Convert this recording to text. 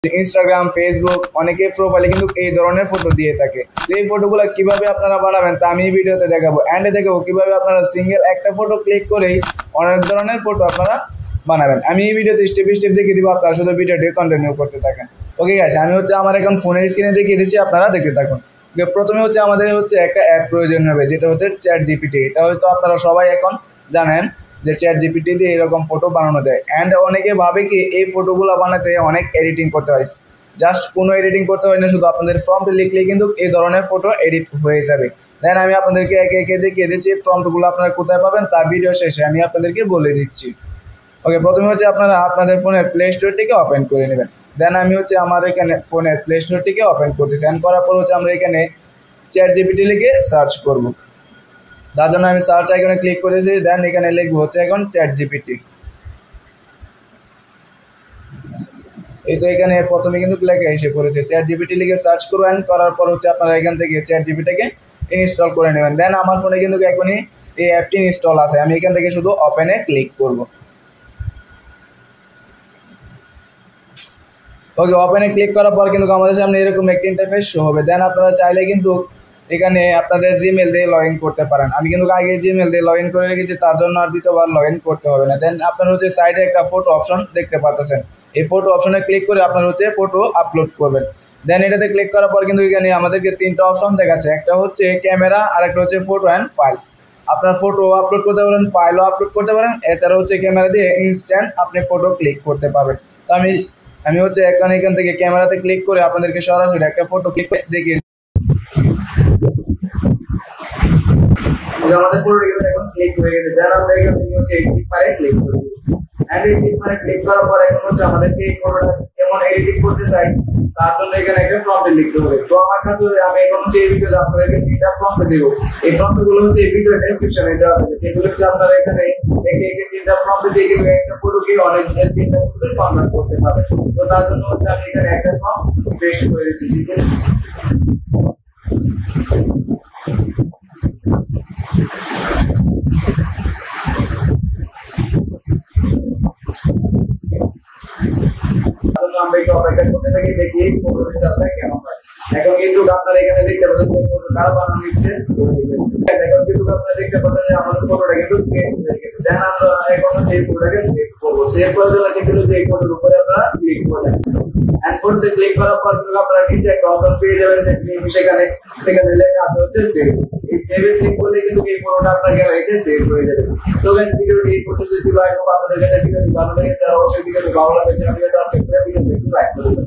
Instagram, Facebook অনেকে প্রোফাইলে কিন্তু এই ধরনের ফটো দিয়ে থাকে। তো এই ফটোগুলো কিভাবে আপনারা বানাবেন তা আমি এই ভিডিওতে দেখাবো। অ্যান্ডে দেখাবো কিভাবে আপনারা সিঙ্গেল একটা ফটো ক্লিক করেই অনেক ধরনের ফটো আপনারা বানাবেন। আমি এই ভিডিওতে স্টেপ বাই স্টেপ দেখিয়ে দিব, আপনারা শুধু ভিডিওটি কন্টিনিউ করতে থাকেন। ওকে গাইস, আমি আমার এখন ফোনের স্ক্রিনে দেখিয়ে দিচ্ছি, আপনারা দেখতে থাকুন। প্রথমে আমাদের একটা অ্যাপ প্রয়োজন হবে, যেটা হচ্ছে চ্যাট জিপিটি। এটা হয়তো আপনারা সবাই এখন জানেন যে চ্যাট জিপিটি দিয়ে এরকম ফটো বানানো যায়। অ্যান্ড অনেকে ভাবে কি এই ফটোগুলো বানাতে অনেক এডিটিং করতে হয়। জাস্ট কোনো এডিটিং করতে হয় না, শুধু আপনাদের প্রম্পটে লিখলেই কিন্তু এই ধরনের ফটো এডিট হয়ে যাবে। দেন আমি আপনাদেরকে একে একে দেখিয়ে দিচ্ছি প্রম্পটগুলো আপনারা কোথায় পাবেন, তার ভিডিও শেষে আমি আপনাদেরকে বলে দিচ্ছি। ওকে, প্রথমে আপনারা আপনাদের ফোনের প্লে স্টোরটিকে ওপেন করে নেবেন। দেন আমি আমার এখানে ফোনের প্লে স্টোরটিকে ওপেন করতেছি। অ্যান্ড করার পর আমরা এখানে চ্যাট জিপিটি লিখে সার্চ করব। তার জন্য আমি সার্চ আইকনে ক্লিক করেছি। দেন এখানে লিখবো এখন চ্যাট জিপিটি। এই তো এখানে প্রথমে কিন্তু লেখা এসে পড়েছে, চ্যাট জিপিটি লিখে সার্চ করবেন। করার পর আপনারা এখান থেকে চ্যাট জিপিটিকে ইনস্টল করে নেবেন। দেন আমার ফোনে কিন্তু এখনই এই অ্যাপটি ইনস্টল আছে। আমি এখান থেকে শুধু ওপেনে ক্লিক করব। ওকে, ওপেনে ক্লিক করার পর কিন্তু আমাদের সামনে এরকম একটি ইন্টারফেস শো হবে। দেন আপনারা চাইলে কিন্তু এখানে আপনাদের জিমেল দিয়ে লগ ইন করতে পারেন। আমি কিন্তু আগে জিমেল দিয়ে লগ ইন করে রেখেছি, তার জন্য আর দ্বিতীয়বার লগ ইন করতে হবে না। দেন আপনারা সাইডে একটা ফটো অপশন দেখতে পাচ্ছেন। এই ফটো অপশনে ক্লিক করে আপনারা ফটো আপলোড করবেন। দেন এটাতে ক্লিক করার পর কিন্তু এখানে আমাদেরকে তিনটা অপশন দেখাচ্ছে। একটা হচ্ছে ক্যামেরা, আর একটা হচ্ছে ফটো অ্যান্ড ফাইলস। আপনার ফটো আপলোড করতে পারেন, ফাইলও আপলোড করতে পারেন। এছাড়া ক্যামেরা দিয়ে ইনস্ট্যান্ট আপনি ফটো ক্লিক করতে পারবেন। তো আমি এখান থেকে ক্যামেরাতে ক্লিক করে আপনাদেরকে সরাসরি একটা ফটো ক্লিক করে দেখিয়ে আমাদের ফটো এখন ক্লিক হয়ে গেছে। দেন আমরা এখান থেকে এই টিকমারে ক্লিক করব। এন্ড এই টিকমারে ক্লিক করার পর এখন আমাদেরকে এই ফটোটা কেমন এডিটিং করতে চাই তার জন্য এখানে একটা প্রম্পট লিখতে হবে। তো আমার কাছে আমি এখন এই ভিডিওতে আপনাদেরকে তিনটা প্রম্পট দেব। এই প্রম্পটগুলো এই ভিডিও ডেসক্রিপশনে দেওয়া আছে। সেগুলো আপনারা এখানে একে একে তিনটা প্রম্পট দিয়ে কিন্তু একটা ফটোকে অনেক তিনটা ফটোতে কনভার্ট করতে পারবেন। তো তার জন্য আমি এখানে একটা ফর্ম পেস্ট করে দিচ্ছি। আমরা একটু অপেক্ষা করতে থাকি, দেখি ফটো রেজাল্টটা কেমন হয়। এখন কিন্তু আপনারা এখানে দেখতে পাচ্ছেন যে ফটোটা বানানো হয়েছে। এখন কিন্তু আপনারা দেখতে পাচ্ছেন যে আমাদের ফটোটা কিন্তু ক্রিয়েট হয়ে গেছে। দেন আমরা এখন এই ফটোটাকে সেভ করবো। সেভ করার জন্য কিন্তু এই ফটোর উপরে আপনারা ক্লিক করবেন। এন্ড ফটোতে ক্লিক করার পর কিন্তু আপনারা নিচে একটা অপশন পেয়ে যাবেন, সেখানে লেখা আছে সেভ। এই সেভে ক্লিক করলে কিন্তু এই ফটোটা আপনার গ্যালারিতে সেভ হয়ে যাবে। সো গাইস, ভিডিওটি এই পর্যন্ত ছিল। আই হোপ আপনাদের কাছে ভিডিওটি ভালো লেগেছে। আর অবশ্যই ভিডিওটি ভালো লাগলে চ্যানেলটিকে সাবস্ক্রাইব করে ভিডিওটি লাইক করবেন।